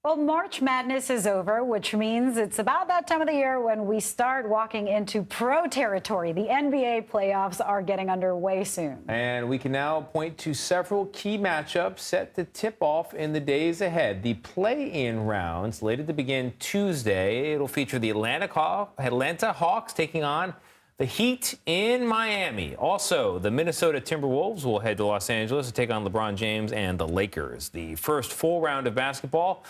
Well, March Madness is over, which means it's about that time of the year when we start walking into pro territory. The NBA playoffs are getting underway soon. And we can now point to several key matchups set to tip off in the days ahead. The play-in round, slated to begin Tuesday. It'll feature the Atlanta Hawks taking on the Heat in Miami. Also, the Minnesota Timberwolves will head to Los Angeles to take on LeBron James and the Lakers. The first full round of basketball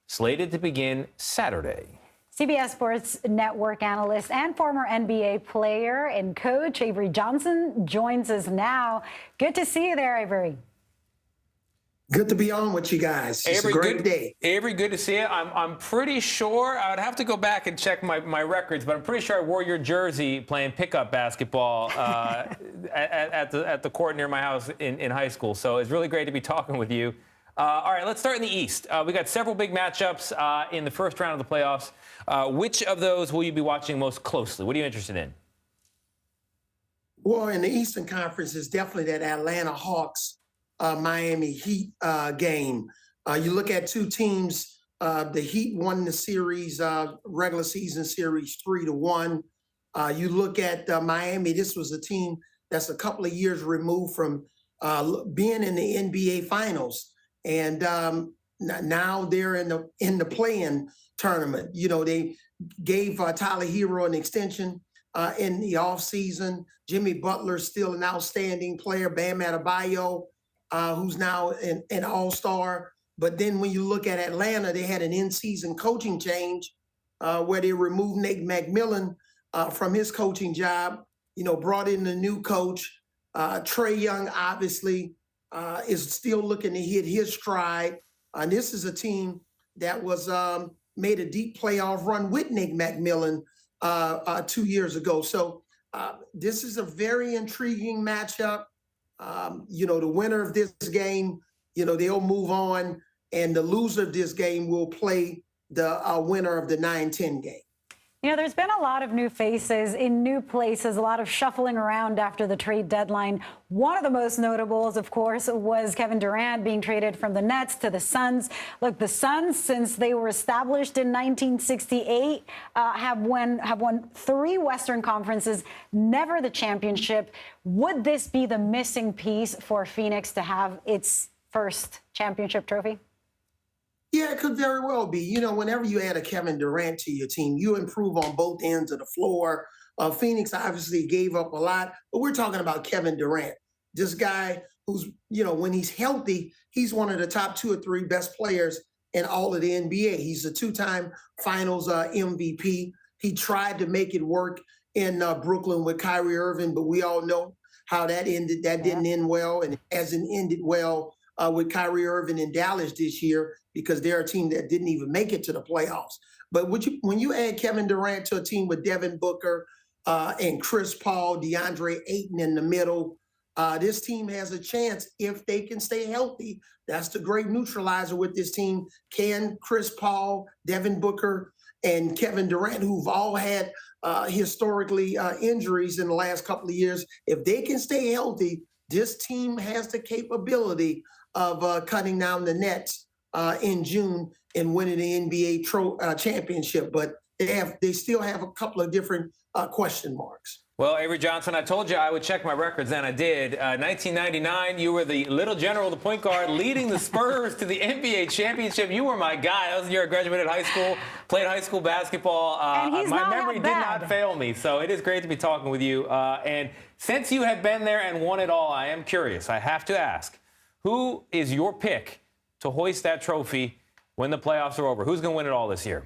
slated to begin Saturday. CBS Sports Network analyst and former NBA player and coach Avery Johnson joins us now. Good to see you there, Avery. Good to be on with you guys. It's Avery, a great day. Avery, good to see you. I'm pretty sure, I would have to go back and check my records, but I'm pretty sure I wore your jersey playing pickup basketball at the court near my house in high school. So it's really great to be talking with you. All right, let's start in the East. We got several big matchups in the first round of the playoffs. Which of those will you be watching most closely? What are you interested in? Well, in the Eastern Conference, it's definitely that Atlanta Hawks, Miami Heat game. You look at two teams. The Heat won the series, regular season series 3-1. You look at Miami. This was a team that's a couple of years removed from being in the NBA Finals. And now they're in the play-in tournament. You know, they gave Tyler Hero an extension in the offseason. Jimmy Butler's still an outstanding player. Bam Adebayo, who's now an all-star. But then when you look at Atlanta, they had an in-season coaching change where they removed Nate McMillan from his coaching job, brought in a new coach. Trae Young, obviously, is still looking to hit his stride. And this is a team that was made a deep playoff run with Nick McMillan 2 years ago. So this is a very intriguing matchup. The winner of this game, they'll move on, and the loser of this game will play the winner of the 9-10 game. There's been a lot of new faces in new places, a lot of shuffling around after the trade deadline. One of the most notables, of course, was Kevin Durant being traded from the Nets to the Suns. Look, the Suns, since they were established in 1968, have won 3 Western Conferences, never the championship. Would this be the missing piece for Phoenix to have its first championship trophy? Yeah, it could very well be. Whenever you add a Kevin Durant to your team, you improve on both ends of the floor. Phoenix obviously gave up a lot, but we're talking about Kevin Durant. This guy who's, when he's healthy, he's one of the top 2 or 3 best players in all of the NBA. He's a 2-time Finals MVP. He tried to make it work in Brooklyn with Kyrie Irving, but we all know how that ended. That didn't end well, and it hasn't ended well with Kyrie Irving in Dallas this year, because they're a team that didn't even make it to the playoffs. But when you add Kevin Durant to a team with Devin Booker and Chris Paul, DeAndre Ayton in the middle, this team has a chance if they can stay healthy. That's the great neutralizer with this team. Can Chris Paul, Devin Booker, and Kevin Durant, who've all had historically injuries in the last couple of years, if they can stay healthy, this team has the capability of cutting down the Nets in June and winning the NBA championship. But they still have a couple of different question marks. Well, Avery Johnson, I told you I would check my records, and I did. 1999, you were the little general, the point guard, leading the Spurs to the NBA championship. You were my guy. That was the year I graduated high school, played high school basketball. My memory did not fail me, so it is great to be talking with you. And since you have been there and won it all, I am curious. I have to ask, who is your pick to hoist that trophy when the playoffs are over? Who's going to win it all this year?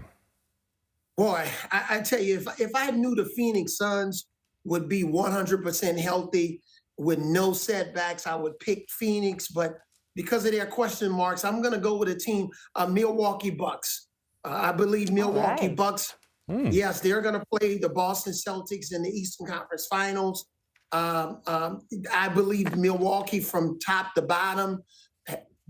Boy, I tell you, if I knew the Phoenix Suns would be 100% healthy with no setbacks, I would pick Phoenix. But because of their question marks, I'm going to go with a team, Milwaukee Bucks. I believe Milwaukee Bucks, yes, they're going to play the Boston Celtics in the Eastern Conference Finals. I believe Milwaukee from top to bottom.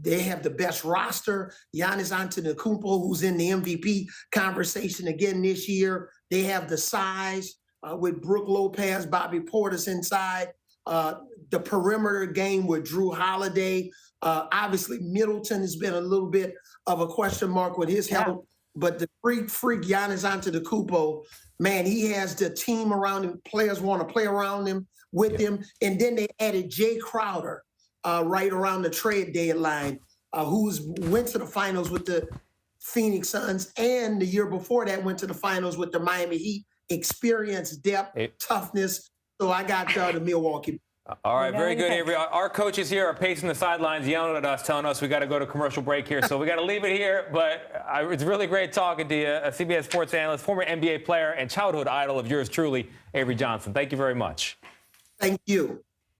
They have the best roster. Giannis Antetokounmpo, who's in the MVP conversation again this year. They have the size with Brook Lopez, Bobby Portis inside. The perimeter game with Drew Holiday, Obviously, Middleton has been a little bit of a question mark with his health, but the freak Giannis Antetokounmpo, man, he has the team around him. Players want to play around him, with him. And then they added Jay Crowder right around the trade deadline, who went to the finals with the Phoenix Suns, and the year before that went to the finals with the Miami Heat. Experience, depth, toughness. So I got the Milwaukee. All right, very good, Avery. Our coaches here are pacing the sidelines, yelling at us, telling us we got to go to commercial break here. So we got to leave it here. But it's really great talking to you, a CBS Sports analyst, former NBA player, and childhood idol of yours truly, Avery Johnson. Thank you very much. Thank you.